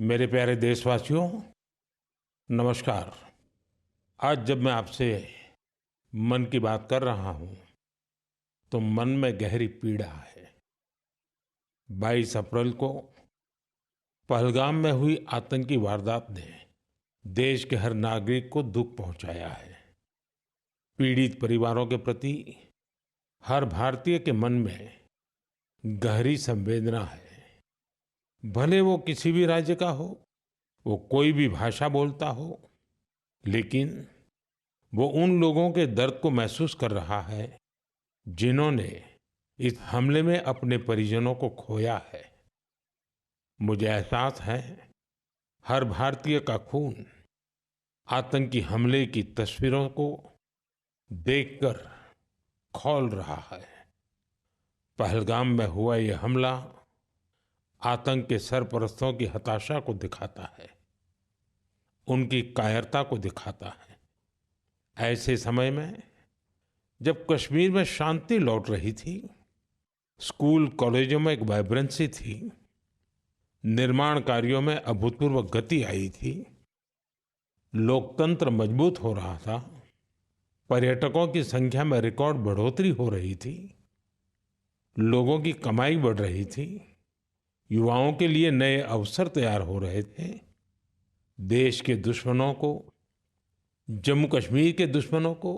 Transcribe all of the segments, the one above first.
मेरे प्यारे देशवासियों, नमस्कार। आज जब मैं आपसे मन की बात कर रहा हूं, तो मन में गहरी पीड़ा है। 22 अप्रैल को पहलगाम में हुई आतंकी वारदात ने देश के हर नागरिक को दुख पहुंचाया है। पीड़ित परिवारों के प्रति हर भारतीय के मन में गहरी संवेदना है। भले वो किसी भी राज्य का हो, वो कोई भी भाषा बोलता हो, लेकिन वो उन लोगों के दर्द को महसूस कर रहा है जिन्होंने इस हमले में अपने परिजनों को खोया है। मुझे एहसास है, हर भारतीय का खून आतंकी हमले की तस्वीरों को देखकर खौल रहा है। पहलगाम में हुआ ये हमला आतंक के सरपरस्तों की हताशा को दिखाता है, उनकी कायरता को दिखाता है। ऐसे समय में जब कश्मीर में शांति लौट रही थी, स्कूल कॉलेजों में एक वाइब्रेंसी थी, निर्माण कार्यों में अभूतपूर्व गति आई थी, लोकतंत्र मजबूत हो रहा था, पर्यटकों की संख्या में रिकॉर्ड बढ़ोतरी हो रही थी, लोगों की कमाई बढ़ रही थी, युवाओं के लिए नए अवसर तैयार हो रहे थे, देश के दुश्मनों को, जम्मू कश्मीर के दुश्मनों को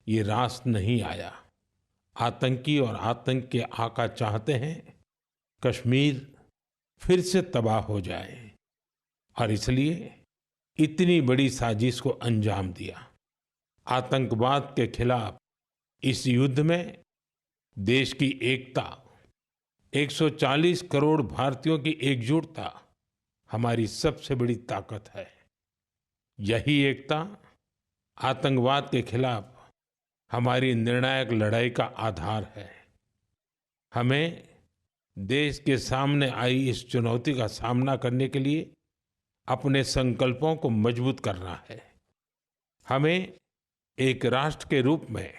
ये रास नहीं आया। आतंकी और आतंक के आका चाहते हैं कश्मीर फिर से तबाह हो जाए, और इसलिए इतनी बड़ी साजिश को अंजाम दिया। आतंकवाद के खिलाफ इस युद्ध में देश की एकता, 140 करोड़ भारतीयों की एकजुटता हमारी सबसे बड़ी ताकत है। यही एकता आतंकवाद के खिलाफ हमारी निर्णायक लड़ाई का आधार है। हमें देश के सामने आई इस चुनौती का सामना करने के लिए अपने संकल्पों को मजबूत करना है। हमें एक राष्ट्र के रूप में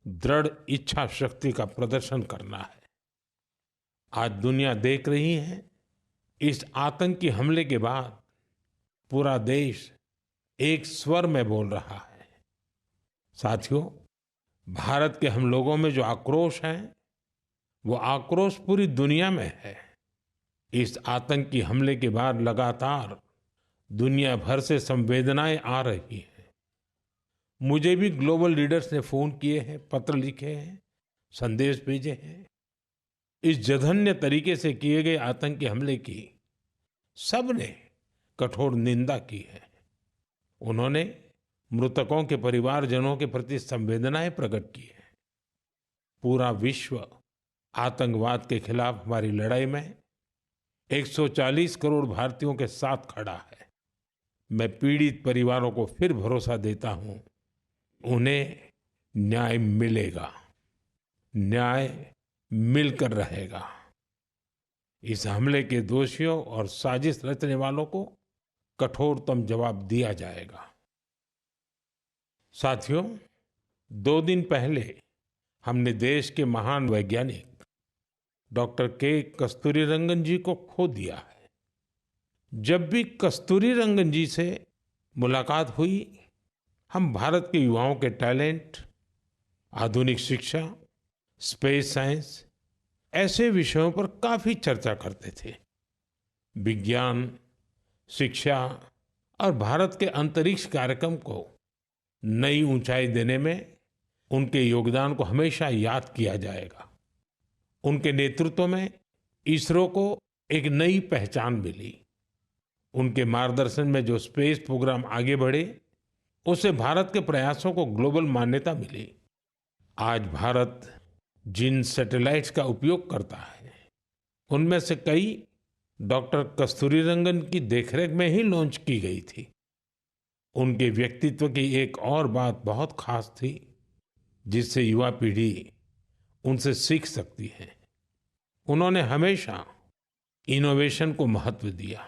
दृढ़ इच्छा शक्ति का प्रदर्शन करना है। आज दुनिया देख रही है, इस आतंकी हमले के बाद पूरा देश एक स्वर में बोल रहा है। साथियों, भारत के हम लोगों में जो आक्रोश है, वो आक्रोश पूरी दुनिया में है। इस आतंकी हमले के बाद लगातार दुनिया भर से संवेदनाएं आ रही हैं। मुझे भी ग्लोबल लीडर्स ने फोन किए हैं, पत्र लिखे हैं, संदेश भेजे हैं। इस जघन्य तरीके से किए गए आतंकी हमले की सबने कठोर निंदा की है। उन्होंने मृतकों के परिवारजनों के प्रति संवेदनाएं प्रकट की है। पूरा विश्व आतंकवाद के खिलाफ हमारी लड़ाई में 140 करोड़ भारतीयों के साथ खड़ा है। मैं पीड़ित परिवारों को फिर भरोसा देता हूं, उन्हें न्याय मिलेगा, न्याय मिलकर रहेगा। इस हमले के दोषियों और साजिश रचने वालों को कठोरतम जवाब दिया जाएगा। साथियों, 2 दिन पहले हमने देश के महान वैज्ञानिक डॉक्टर के कस्तूरीरंगन जी को खो दिया है। जब भी कस्तूरीरंगन जी से मुलाकात हुई, हम भारत के युवाओं के टैलेंट, आधुनिक शिक्षा, स्पेस साइंस, ऐसे विषयों पर काफी चर्चा करते थे। विज्ञान, शिक्षा और भारत के अंतरिक्ष कार्यक्रम को नई ऊंचाई देने में उनके योगदान को हमेशा याद किया जाएगा। उनके नेतृत्व में इसरो को एक नई पहचान मिली। उनके मार्गदर्शन में जो स्पेस प्रोग्राम आगे बढ़े, उससे भारत के प्रयासों को ग्लोबल मान्यता मिली। आज भारत जिन सैटेलाइट्स का उपयोग करता है, उनमें से कई डॉक्टर कस्तूरीरंगन की देखरेख में ही लॉन्च की गई थी। उनके व्यक्तित्व की एक और बात बहुत खास थी, जिससे युवा पीढ़ी उनसे सीख सकती है। उन्होंने हमेशा इनोवेशन को महत्व दिया।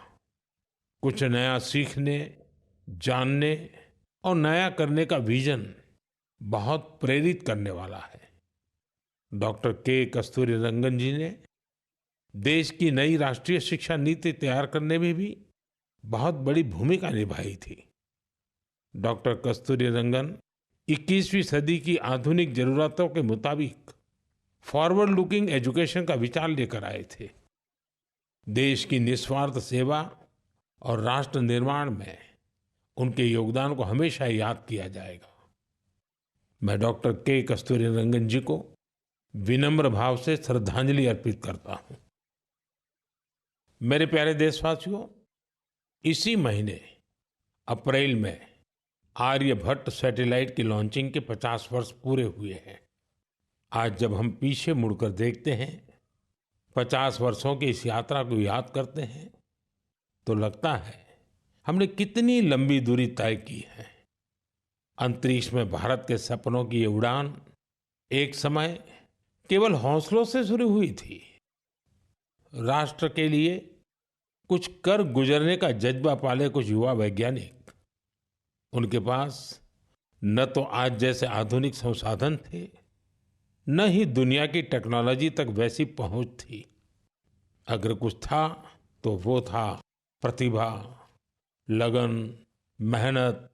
कुछ नया सीखने, जानने और नया करने का विजन बहुत प्रेरित करने वाला है। डॉक्टर के कस्तूरीरंगन जी ने देश की नई राष्ट्रीय शिक्षा नीति तैयार करने में भी बहुत बड़ी भूमिका निभाई थी। डॉक्टर कस्तूरीरंगन 21वीं सदी की आधुनिक जरूरतों के मुताबिक फॉरवर्ड लुकिंग एजुकेशन का विचार लेकर आए थे। देश की निस्वार्थ सेवा और राष्ट्र निर्माण में उनके योगदान को हमेशा याद किया जाएगा। मैं डॉक्टर के कस्तूरीरंगन जी को विनम्र भाव से श्रद्धांजलि अर्पित करता हूं। मेरे प्यारे देशवासियों, इसी महीने अप्रैल में आर्यभट्ट सैटेलाइट की लॉन्चिंग के 50 वर्ष पूरे हुए हैं। आज जब हम पीछे मुड़कर देखते हैं, 50 वर्षों की इस यात्रा को याद करते हैं, तो लगता है हमने कितनी लंबी दूरी तय की है। अंतरिक्ष में भारत के सपनों की ये उड़ान एक समय केवल हौसलों से शुरू हुई थी। राष्ट्र के लिए कुछ कर गुजरने का जज्बा पाले कुछ युवा वैज्ञानिक, उनके पास न तो आज जैसे आधुनिक संसाधन थे, न ही दुनिया की टेक्नोलॉजी तक वैसी पहुंच थी। अगर कुछ था तो वो था प्रतिभा, लगन, मेहनत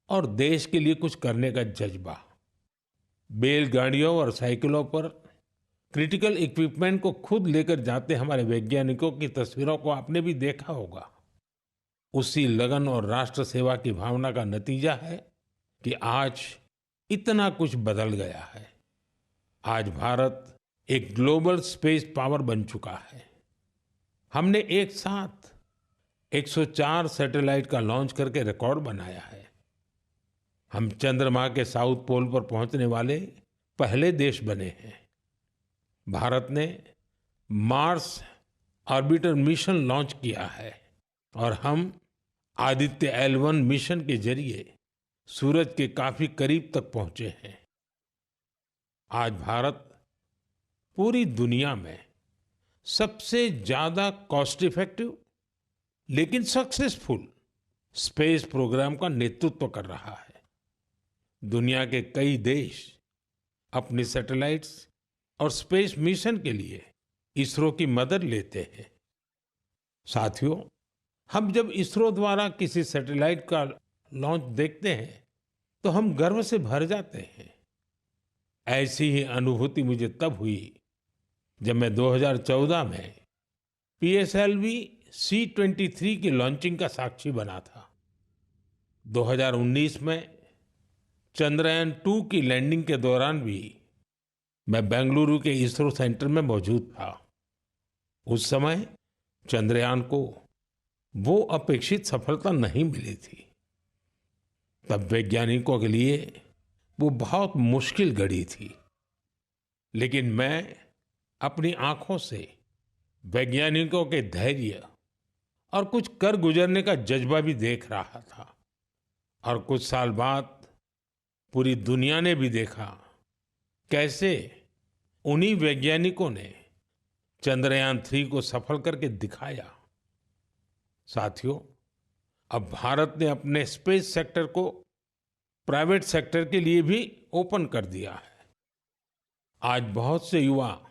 और देश के लिए कुछ करने का जज्बा। बैलगाड़ियों और साइकिलों पर क्रिटिकल इक्विपमेंट को खुद लेकर जाते हमारे वैज्ञानिकों की तस्वीरों को आपने भी देखा होगा। उसी लगन और राष्ट्र सेवा की भावना का नतीजा है कि आज इतना कुछ बदल गया है। आज भारत एक ग्लोबल स्पेस पावर बन चुका है। हमने एक साथ 104 सैटेलाइट का लॉन्च करके रिकॉर्ड बनाया है। हम चंद्रमा के साउथ पोल पर पहुंचने वाले पहले देश बने हैं। भारत ने मार्स ऑर्बिटर मिशन लॉन्च किया है और हम आदित्य L1 मिशन के जरिए सूरज के काफी करीब तक पहुंचे हैं। आज भारत पूरी दुनिया में सबसे ज्यादा कॉस्ट इफेक्टिव लेकिन सक्सेसफुल स्पेस प्रोग्राम का नेतृत्व कर रहा है। दुनिया के कई देश अपनी सैटेलाइट्स और स्पेस मिशन के लिए इसरो की मदद लेते हैं। साथियों, हम जब इसरो द्वारा किसी सैटेलाइट का लॉन्च देखते हैं तो हम गर्व से भर जाते हैं। ऐसी ही अनुभूति मुझे तब हुई जब मैं 2014 में PSLV C-23 की लॉन्चिंग का साक्षी बना था। 2019 में चंद्रयान-2 की लैंडिंग के दौरान भी मैं बेंगलुरु के इसरो सेंटर में मौजूद था। उस समय चंद्रयान को वो अपेक्षित सफलता नहीं मिली थी। तब वैज्ञानिकों के लिए वो बहुत मुश्किल घड़ी थी, लेकिन मैं अपनी आंखों से वैज्ञानिकों के धैर्य और कुछ कर गुजरने का जज्बा भी देख रहा था। और कुछ साल बाद पूरी दुनिया ने भी देखा कैसे उन्हीं वैज्ञानिकों ने चंद्रयान-3 को सफल करके दिखाया। साथियों, अब भारत ने अपने स्पेस सेक्टर को प्राइवेट सेक्टर के लिए भी ओपन कर दिया है। आज बहुत से युवा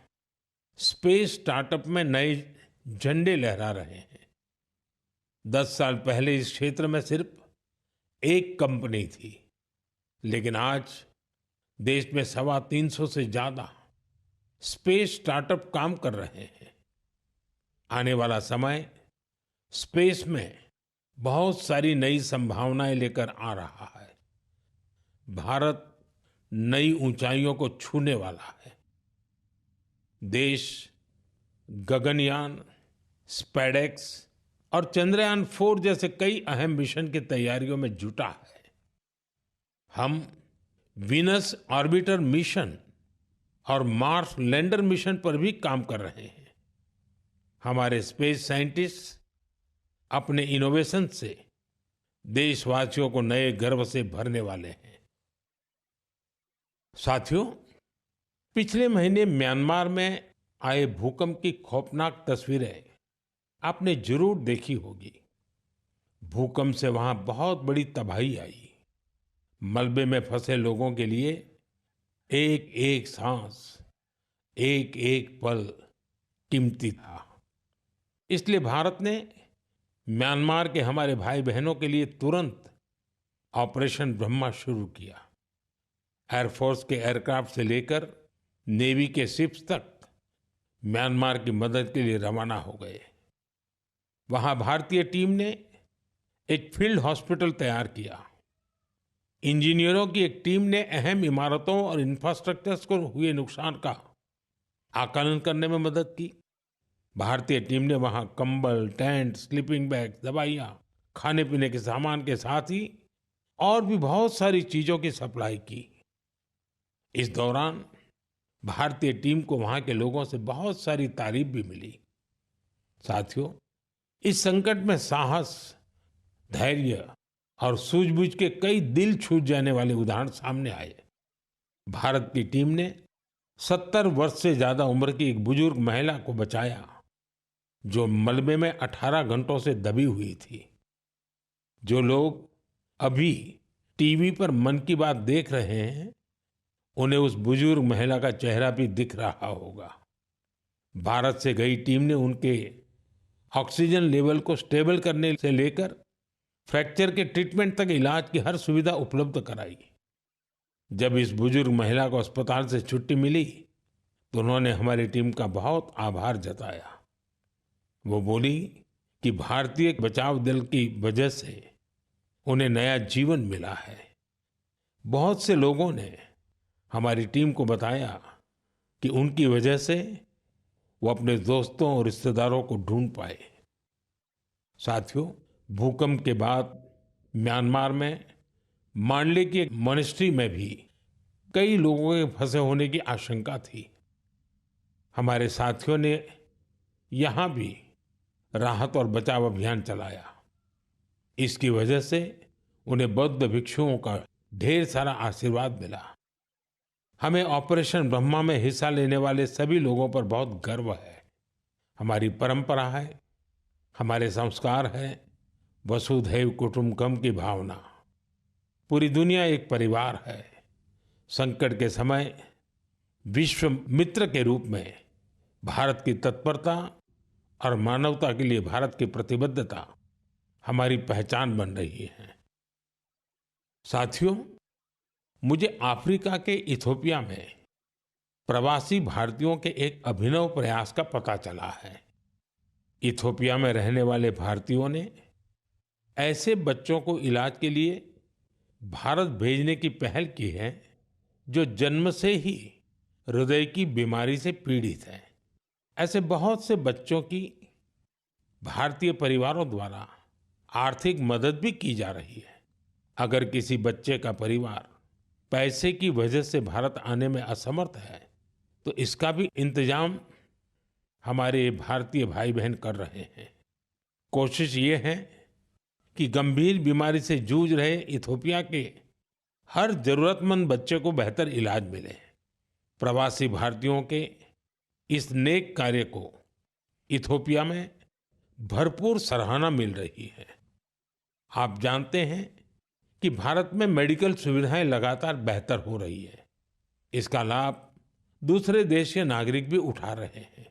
स्पेस स्टार्टअप में नए झंडे लहरा रहे हैं। 10 साल पहले इस क्षेत्र में सिर्फ एक कंपनी थी, लेकिन आज देश में 350 से ज्यादा स्पेस स्टार्टअप काम कर रहे हैं। आने वाला समय स्पेस में बहुत सारी नई संभावनाएं लेकर आ रहा है। भारत नई ऊंचाइयों को छूने वाला है। देश गगनयान, स्पेडेक्स और चंद्रयान-4 जैसे कई अहम मिशन की तैयारियों में जुटा है। हम वीनस ऑर्बिटर मिशन और मार्स लैंडर मिशन पर भी काम कर रहे हैं। हमारे स्पेस साइंटिस्ट अपने इनोवेशन से देशवासियों को नए गर्व से भरने वाले हैं। साथियों, पिछले महीने म्यांमार में आए भूकंप की खौफनाक तस्वीरें आपने जरूर देखी होगी। भूकंप से वहां बहुत बड़ी तबाही आई। मलबे में फंसे लोगों के लिए एक एक सांस, एक एक पल कीमती था। इसलिए भारत ने म्यांमार के हमारे भाई बहनों के लिए तुरंत ऑपरेशन ब्रह्मा शुरू किया। एयरफोर्स के एयरक्राफ्ट से लेकर नेवी के शिप्स तक म्यांमार की मदद के लिए रवाना हो गए। वहां भारतीय टीम ने एक फील्ड हॉस्पिटल तैयार किया। इंजीनियरों की एक टीम ने अहम इमारतों और इंफ्रास्ट्रक्चर्स को हुए नुकसान का आकलन करने में मदद की। भारतीय टीम ने वहां कंबल, टेंट, स्लीपिंग बैग, दवाइयां, खाने पीने के सामान के साथ ही और भी बहुत सारी चीजों की सप्लाई की। इस दौरान भारतीय टीम को वहां के लोगों से बहुत सारी तारीफ भी मिली। साथियों, इस संकट में साहस, धैर्य और सूझबूझ के कई दिल छू जाने वाले उदाहरण सामने आए। भारत की टीम ने 70 वर्ष से ज्यादा उम्र की एक बुजुर्ग महिला को बचाया, जो मलबे में 18 घंटों से दबी हुई थी। जो लोग अभी टीवी पर मन की बात देख रहे हैं, उन्हें उस बुजुर्ग महिला का चेहरा भी दिख रहा होगा। भारत से गई टीम ने उनके ऑक्सीजन लेवल को स्टेबल करने से लेकर फ्रैक्चर के ट्रीटमेंट तक इलाज की हर सुविधा उपलब्ध कराई। जब इस बुजुर्ग महिला को अस्पताल से छुट्टी मिली तो उन्होंने हमारी टीम का बहुत आभार जताया। वो बोली कि भारतीय बचाव दल की वजह से उन्हें नया जीवन मिला है। बहुत से लोगों ने हमारी टीम को बताया कि उनकी वजह से वो अपने दोस्तों और रिश्तेदारों को ढूंढ पाए। साथियों, भूकंप के बाद म्यांमार में मांडले की एक मॉनेस्ट्री में भी कई लोगों के फंसे होने की आशंका थी। हमारे साथियों ने यहाँ भी राहत और बचाव अभियान चलाया। इसकी वजह से उन्हें बौद्ध भिक्षुओं का ढेर सारा आशीर्वाद मिला। हमें ऑपरेशन ब्रह्मा में हिस्सा लेने वाले सभी लोगों पर बहुत गर्व है। हमारी परंपरा है, हमारे संस्कार है, वसुधैव कुटुंबकम की भावना। पूरी दुनिया एक परिवार है। संकट के समय विश्व मित्र के रूप में भारत की तत्परता और मानवता के लिए भारत की प्रतिबद्धता हमारी पहचान बन रही है। साथियों, मुझे अफ्रीका के इथियोपिया में प्रवासी भारतीयों के एक अभिनव प्रयास का पता चला है। इथियोपिया में रहने वाले भारतीयों ने ऐसे बच्चों को इलाज के लिए भारत भेजने की पहल की है जो जन्म से ही हृदय की बीमारी से पीड़ित हैं। ऐसे बहुत से बच्चों की भारतीय परिवारों द्वारा आर्थिक मदद भी की जा रही है। अगर किसी बच्चे का परिवार पैसे की वजह से भारत आने में असमर्थ है तो इसका भी इंतजाम हमारे भारतीय भाई बहन कर रहे हैं। कोशिश ये है कि गंभीर बीमारी से जूझ रहे इथियोपिया के हर जरूरतमंद बच्चे को बेहतर इलाज मिले। प्रवासी भारतीयों के इस नेक कार्य को इथियोपिया में भरपूर सराहना मिल रही है। आप जानते हैं कि भारत में मेडिकल सुविधाएं लगातार बेहतर हो रही है। इसका लाभ दूसरे देश के नागरिक भी उठा रहे हैं।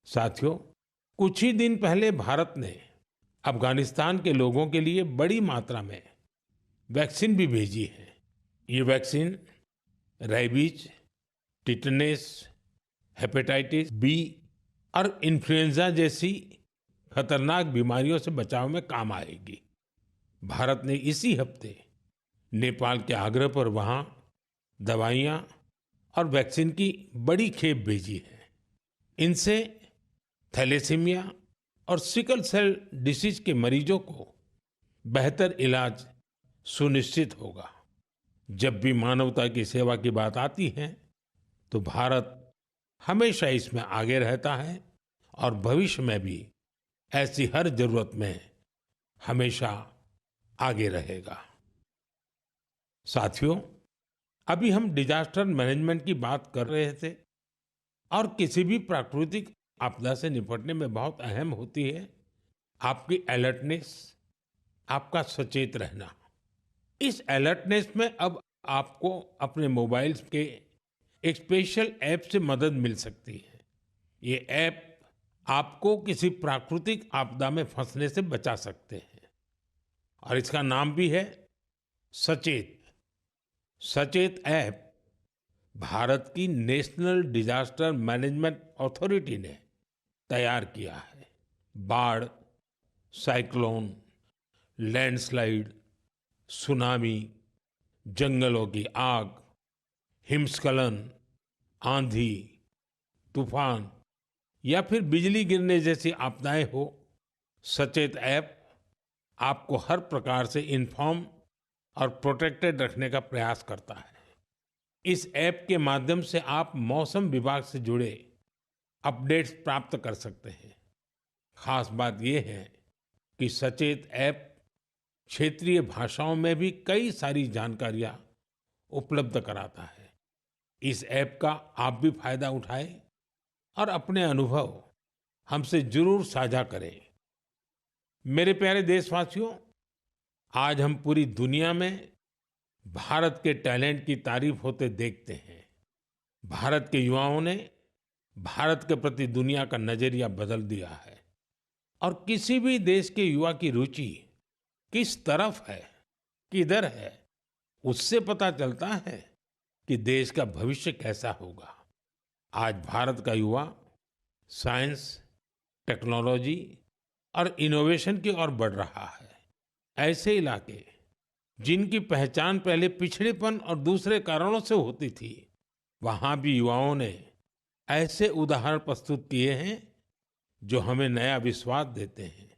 साथियों, कुछ ही दिन पहले भारत ने अफगानिस्तान के लोगों के लिए बड़ी मात्रा में वैक्सीन भी भेजी है। ये vaccine rabies, tetanus, hepatitis B और इन्फ्लुएंजा जैसी खतरनाक बीमारियों से बचाव में काम आएगी। भारत ने इसी हफ्ते नेपाल के आग्रह पर वहां दवाइयां और वैक्सीन की बड़ी खेप भेजी है। इनसे थैलेसीमिया और सिकल सेल डिसीज के मरीजों को बेहतर इलाज सुनिश्चित होगा। जब भी मानवता की सेवा की बात आती है तो भारत हमेशा इसमें आगे रहता है और भविष्य में भी ऐसी हर जरूरत में हमेशा आगे रहेगा। साथियों, अभी हम डिजास्टर मैनेजमेंट की बात कर रहे थे और किसी भी प्राकृतिक आपदा से निपटने में बहुत अहम होती है आपकी अलर्टनेस, आपका सचेत रहना। इस अलर्टनेस में अब आपको अपने मोबाइल के एक स्पेशल ऐप से मदद मिल सकती है। ये ऐप आपको किसी प्राकृतिक आपदा में फंसने से बचा सकते हैं और इसका नाम भी है सचेत। सचेत ऐप भारत की नेशनल डिजास्टर मैनेजमेंट अथॉरिटी ने तैयार किया है। बाढ़, साइक्लोन, लैंडस्लाइड, सुनामी, जंगलों की आग, हिमस्खलन, आंधी, तूफान या फिर बिजली गिरने जैसी आपदाएं हो, सचेत ऐप आपको हर प्रकार से इन्फॉर्म और प्रोटेक्टेड रखने का प्रयास करता है। इस ऐप के माध्यम से आप मौसम विभाग से जुड़े अपडेट्स प्राप्त कर सकते हैं। खास बात यह है कि सचेत ऐप क्षेत्रीय भाषाओं में भी कई सारी जानकारियां उपलब्ध कराता है। इस ऐप का आप भी फायदा उठाएं और अपने अनुभव हमसे जरूर साझा करें। मेरे प्यारे देशवासियों, आज हम पूरी दुनिया में भारत के टैलेंट की तारीफ होते देखते हैं। भारत के युवाओं ने भारत के प्रति दुनिया का नजरिया बदल दिया है और किसी भी देश के युवा की रुचि किस तरफ है, किधर है, उससे पता चलता है कि देश का भविष्य कैसा होगा। आज भारत का युवा साइंस, टेक्नोलॉजी और इनोवेशन की ओर बढ़ रहा है। ऐसे इलाके जिनकी पहचान पहले पिछड़ेपन और दूसरे कारणों से होती थी, वहां भी युवाओं ने ऐसे उदाहरण प्रस्तुत किए हैं जो हमें नया विश्वास देते हैं।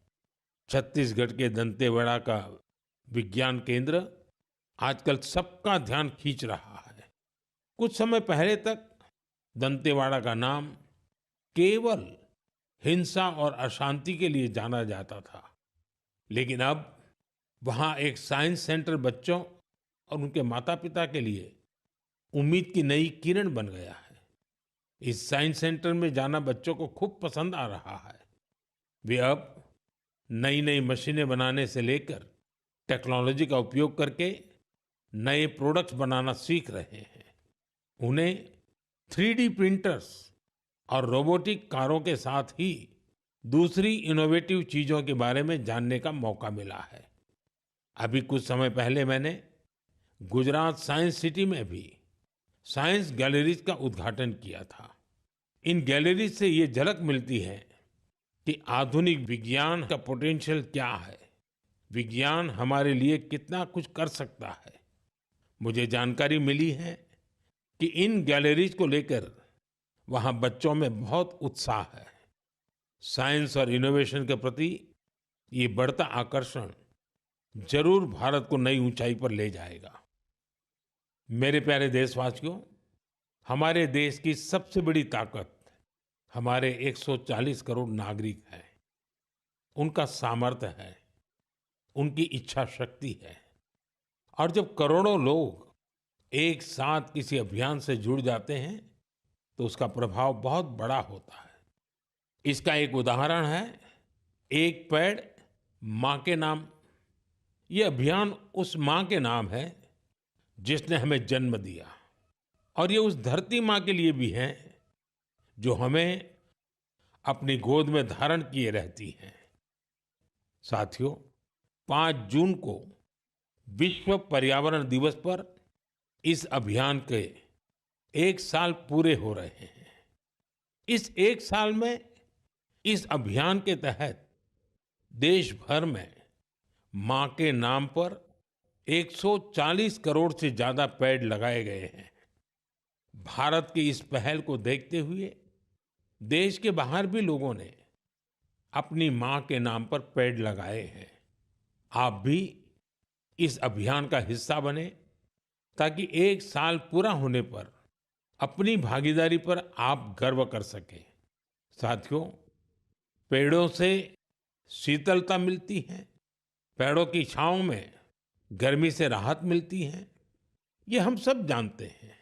छत्तीसगढ़ के दंतेवाड़ा का विज्ञान केंद्र आजकल सबका ध्यान खींच रहा है। कुछ समय पहले तक दंतेवाड़ा का नाम केवल हिंसा और अशांति के लिए जाना जाता था, लेकिन अब वहां एक साइंस सेंटर बच्चों और उनके माता-पिता के लिए उम्मीद की नई किरण बन गया है। इस साइंस सेंटर में जाना बच्चों को खूब पसंद आ रहा है। वे अब नई नई मशीनें बनाने से लेकर टेक्नोलॉजी का उपयोग करके नए प्रोडक्ट्स बनाना सीख रहे हैं। उन्हें 3D प्रिंटर्स और रोबोटिक कारों के साथ ही दूसरी इनोवेटिव चीजों के बारे में जानने का मौका मिला है। अभी कुछ समय पहले मैंने गुजरात साइंस सिटी में भी साइंस गैलरीज का उद्घाटन किया था। इन गैलरीज से ये झलक मिलती है कि आधुनिक विज्ञान का पोटेंशियल क्या है, विज्ञान हमारे लिए कितना कुछ कर सकता है। मुझे जानकारी मिली है कि इन गैलरीज को लेकर वहां बच्चों में बहुत उत्साह है। साइंस और इनोवेशन के प्रति ये बढ़ता आकर्षण जरूर भारत को नई ऊंचाई पर ले जाएगा। मेरे प्यारे देशवासियों, हमारे देश की सबसे बड़ी ताकत हमारे 140 करोड़ नागरिक हैं। उनका सामर्थ्य है, उनकी इच्छा शक्ति है। और जब करोड़ों लोग एक साथ किसी अभियान से जुड़ जाते हैं तो उसका प्रभाव बहुत बड़ा होता है। इसका एक उदाहरण है एक पेड़ मां के नाम। ये अभियान उस मां के नाम है जिसने हमें जन्म दिया, और ये उस धरती मां के लिए भी है जो हमें अपनी गोद में धारण किए रहती है। साथियों, 5 जून को विश्व पर्यावरण दिवस पर इस अभियान के 1 साल पूरे हो रहे हैं। इस 1 साल में इस अभियान के तहत देश भर में मां के नाम पर 140 करोड़ से ज्यादा पेड़ लगाए गए हैं। भारत की इस पहल को देखते हुए देश के बाहर भी लोगों ने अपनी मां के नाम पर पेड़ लगाए हैं। आप भी इस अभियान का हिस्सा बने ताकि 1 साल पूरा होने पर अपनी भागीदारी पर आप गर्व कर सकें। साथियों, पेड़ों से शीतलता मिलती है, पेड़ों की छांव में गर्मी से राहत मिलती है, ये हम सब जानते हैं।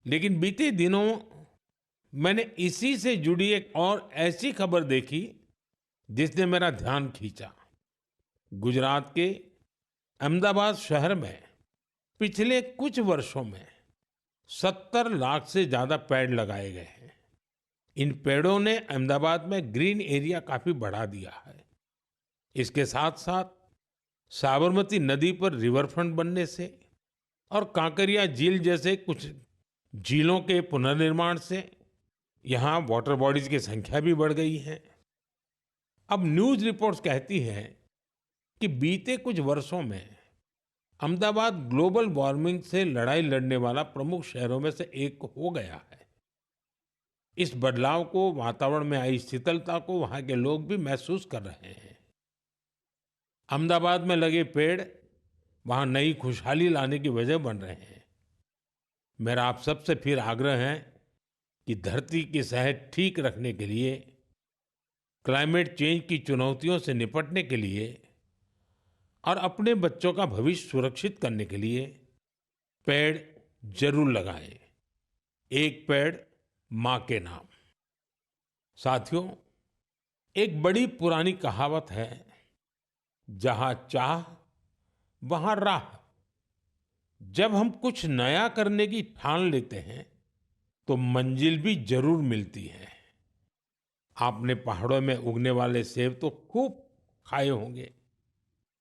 लेकिन बीते दिनों मैंने इसी से जुड़ी एक और ऐसी खबर देखी जिसने मेरा ध्यान खींचा। गुजरात के अहमदाबाद शहर में पिछले कुछ वर्षों में 70 लाख से ज्यादा पेड़ लगाए गए हैं। इन पेड़ों ने अहमदाबाद में ग्रीन एरिया काफी बढ़ा दिया है। इसके साथ साथ साबरमती नदी पर रिवरफ्रंट बनने से और कांकरिया झील जैसे कुछ झीलों के पुनर्निर्माण से यहाँ वाटर बॉडीज की संख्या भी बढ़ गई है। अब न्यूज़ रिपोर्ट्स कहती हैं कि बीते कुछ वर्षों में अहमदाबाद ग्लोबल वार्मिंग से लड़ाई लड़ने वाला प्रमुख शहरों में से एक हो गया है। इस बदलाव को, वातावरण में आई शीतलता को वहाँ के लोग भी महसूस कर रहे हैं। अहमदाबाद में लगे पेड़ वहाँ नई खुशहाली लाने की वजह बन रहे हैं। मेरा आप सबसे फिर आग्रह है कि धरती की सेहत ठीक रखने के लिए, क्लाइमेट चेंज की चुनौतियों से निपटने के लिए और अपने बच्चों का भविष्य सुरक्षित करने के लिए पेड़ जरूर लगाएं। एक पेड़ मां के नाम। साथियों, एक बड़ी पुरानी कहावत है, जहां चाह वहां राह। जब हम कुछ नया करने की ठान लेते हैं तो मंजिल भी जरूर मिलती है। आपने पहाड़ों में उगने वाले सेब तो खूब खाए होंगे,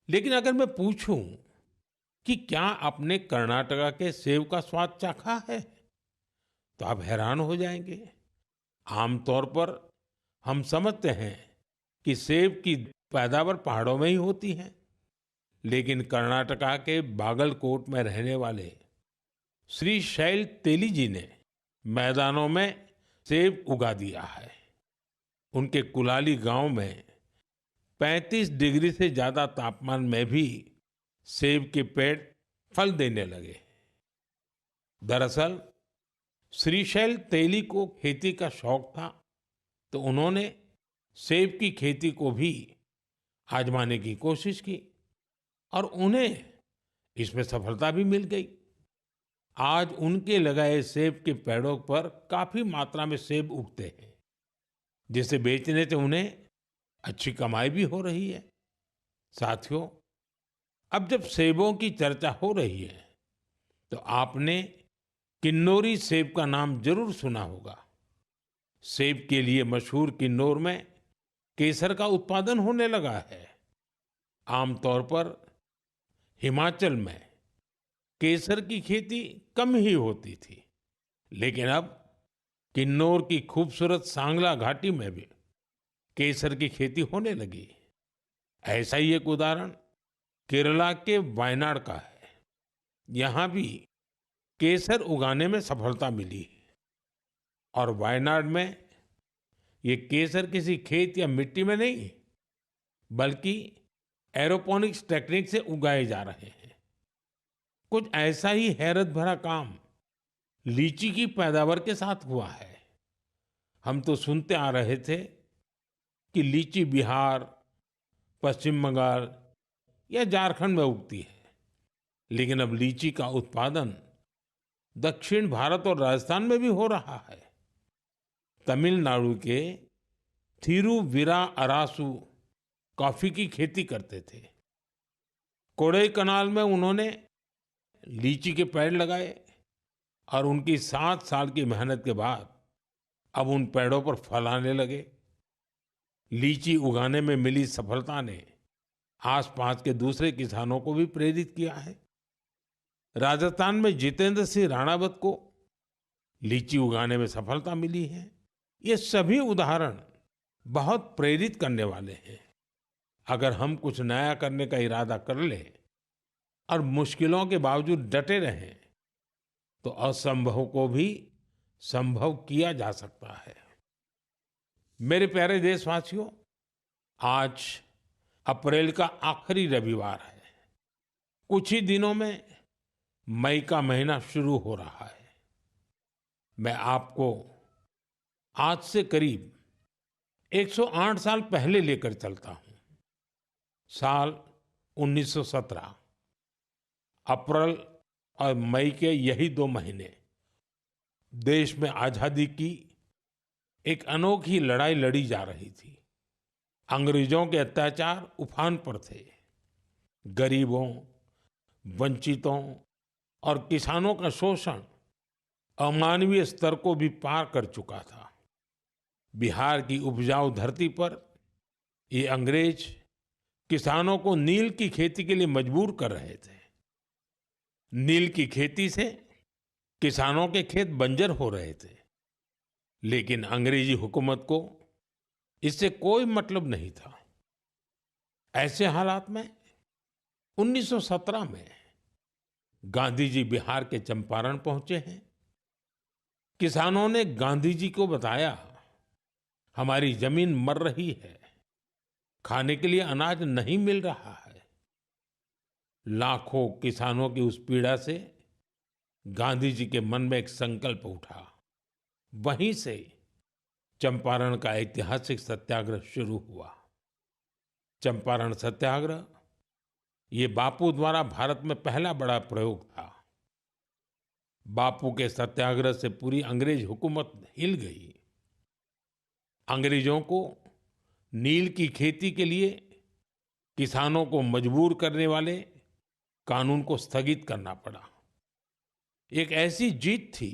लेकिन अगर मैं पूछूं कि क्या आपने कर्नाटका के सेब का स्वाद चाखा है, तो आप हैरान हो जाएंगे। आमतौर पर हम समझते हैं कि सेब की पैदावार पहाड़ों में ही होती है, लेकिन कर्नाटका के बागलकोट में रहने वाले श्री शैल तेली जी ने मैदानों में सेब उगा दिया है। उनके कुलाली गांव में 35 डिग्री से ज्यादा तापमान में भी सेब के पेड़ फल देने लगे। दरअसल श्रीशैल तेली को खेती का शौक था, तो उन्होंने सेब की खेती को भी आजमाने की कोशिश की और उन्हें इसमें सफलता भी मिल गई। आज उनके लगाए सेब के पेड़ों पर काफी मात्रा में सेब उगते हैं, जिसे बेचने से उन्हें अच्छी कमाई भी हो रही है। साथियों, अब जब सेबों की चर्चा हो रही है, तो आपने किन्नौरी सेब का नाम जरूर सुना होगा। सेब के लिए मशहूर किन्नौर में केसर का उत्पादन होने लगा है। आमतौर पर हिमाचल में केसर की खेती कम ही होती थी, लेकिन अब किन्नौर की खूबसूरत सांगला घाटी में भी केसर की खेती होने लगी। ऐसा ही एक उदाहरण केरला के वायनाड का है। यहाँ भी केसर उगाने में सफलता मिली और वायनाड में ये केसर किसी खेत या मिट्टी में नहीं, बल्कि एरोपोनिक्स टेक्निक से उगाए जा रहे हैं। कुछ ऐसा ही हैरत भरा काम लीची की पैदावार के साथ हुआ है। हम तो सुनते आ रहे थे कि लीची बिहार, पश्चिम बंगाल या झारखंड में उगती है, लेकिन अब लीची का उत्पादन दक्षिण भारत और राजस्थान में भी हो रहा है। तमिलनाडु के थिरुविरा अरासू कॉफी की खेती करते थे। कोडाईकनाल में उन्होंने लीची के पेड़ लगाए और उनकी 7 साल की मेहनत के बाद अब उन पेड़ों पर फल आने लगे। लीची उगाने में मिली सफलता ने आसपास के दूसरे किसानों को भी प्रेरित किया है। राजस्थान में जितेंद्र सिंह राणावत को लीची उगाने में सफलता मिली है। ये सभी उदाहरण बहुत प्रेरित करने वाले हैं। अगर हम कुछ नया करने का इरादा कर लें और मुश्किलों के बावजूद डटे रहें, तो असंभव को भी संभव किया जा सकता है। मेरे प्यारे देशवासियों, आज अप्रैल का आखिरी रविवार है। कुछ ही दिनों में मई का महीना शुरू हो रहा है। मैं आपको आज से करीब 108 साल पहले लेकर चलता हूं। साल 1917। अप्रैल और मई के यही 2 महीने देश में आजादी की एक अनोखी लड़ाई लड़ी जा रही थी। अंग्रेजों के अत्याचार उफान पर थे। गरीबों, वंचितों और किसानों का शोषण अमानवीय स्तर को भी पार कर चुका था। बिहार की उपजाऊ धरती पर ये अंग्रेज किसानों को नील की खेती के लिए मजबूर कर रहे थे। नील की खेती से किसानों के खेत बंजर हो रहे थे, लेकिन अंग्रेजी हुकूमत को इससे कोई मतलब नहीं था। ऐसे हालात में 1917 में गांधी जी बिहार के चंपारण पहुंचे हैं। किसानों ने गांधी जी को बताया, हमारी जमीन मर रही है, खाने के लिए अनाज नहीं मिल रहा है। लाखों किसानों की उस पीड़ा से गांधी जी के मन में एक संकल्प उठा। वहीं से चंपारण का ऐतिहासिक सत्याग्रह शुरू हुआ। चंपारण सत्याग्रह ये बापू द्वारा भारत में पहला बड़ा प्रयोग था। बापू के सत्याग्रह से पूरी अंग्रेज हुकूमत हिल गई। अंग्रेजों को नील की खेती के लिए किसानों को मजबूर करने वाले कानून को स्थगित करना पड़ा। एक ऐसी जीत थी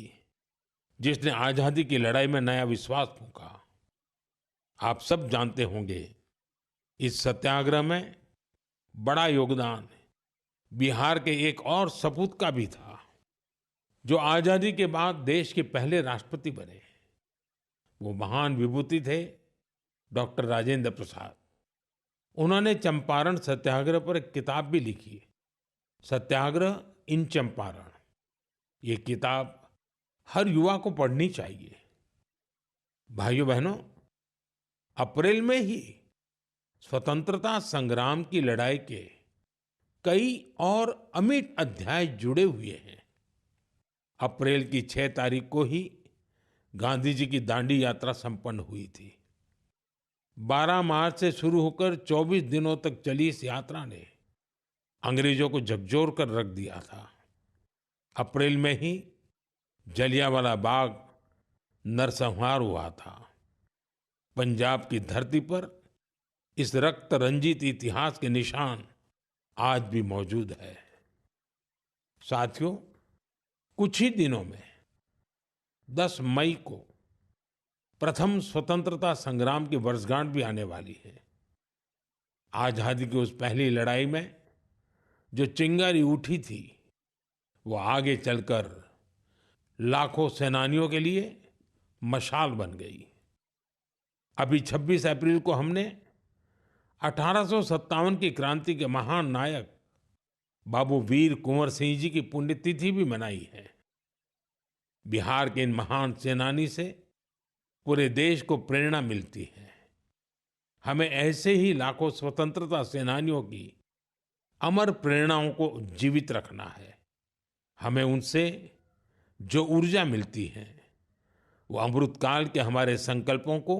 जिसने आजादी की लड़ाई में नया विश्वास फूंका। आप सब जानते होंगे, इस सत्याग्रह में बड़ा योगदान बिहार के एक और सपूत का भी था, जो आजादी के बाद देश के पहले राष्ट्रपति बने। वो महान विभूति थे डॉक्टर राजेंद्र प्रसाद। उन्होंने चंपारण सत्याग्रह पर एक किताब भी लिखी, सत्याग्रह इन चंपारण। ये किताब हर युवा को पढ़नी चाहिए। भाइयों बहनों, अप्रैल में ही स्वतंत्रता संग्राम की लड़ाई के कई और अमिट अध्याय जुड़े हुए हैं। अप्रैल की 6 तारीख को ही गांधी जी की दांडी यात्रा संपन्न हुई थी। 12 मार्च से शुरू होकर 24 दिनों तक चली इस यात्रा ने अंग्रेजों को झकझोर कर रख दिया था। अप्रैल में ही जलियांवाला बाग नरसंहार हुआ था। पंजाब की धरती पर इस रक्त रंजित इतिहास के निशान आज भी मौजूद है। साथियों, कुछ ही दिनों में 10 मई को प्रथम स्वतंत्रता संग्राम की वर्षगांठ भी आने वाली है। आजादी की उस पहली लड़ाई में जो चिंगारी उठी थी, वो आगे चलकर लाखों सेनानियों के लिए मशाल बन गई। अभी 26 अप्रैल को हमने 1857 की क्रांति के महान नायक बाबू वीर कुंवर सिंह जी की पुण्यतिथि भी मनाई है। बिहार के इन महान सेनानी से पूरे देश को प्रेरणा मिलती है। हमें ऐसे ही लाखों स्वतंत्रता सेनानियों की अमर प्रेरणाओं को जीवित रखना है। हमें उनसे जो ऊर्जा मिलती है, वो अमृतकाल के हमारे संकल्पों को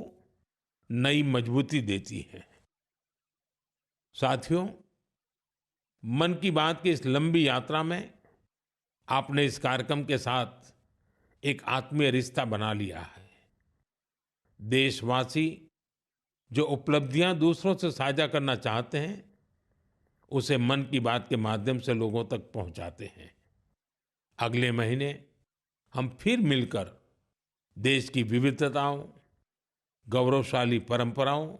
नई मजबूती देती है। साथियों, मन की बात की इस लंबी यात्रा में आपने इस कार्यक्रम के साथ एक आत्मीय रिश्ता बना लिया है। देशवासी जो उपलब्धियां दूसरों से साझा करना चाहते हैं, उसे मन की बात के माध्यम से लोगों तक पहुंचाते हैं। अगले महीने हम फिर मिलकर देश की विविधताओं, गौरवशाली परंपराओं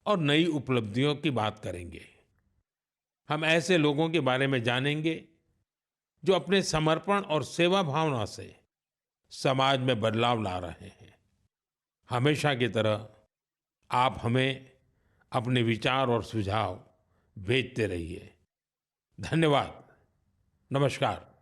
और नई उपलब्धियों की बात करेंगे। हम ऐसे लोगों के बारे में जानेंगे जो अपने समर्पण और सेवा भावना से समाज में बदलाव ला रहे हैं। हमेशा की तरह आप हमें अपने विचार और सुझाव भेजते रहिए। धन्यवाद। नमस्कार।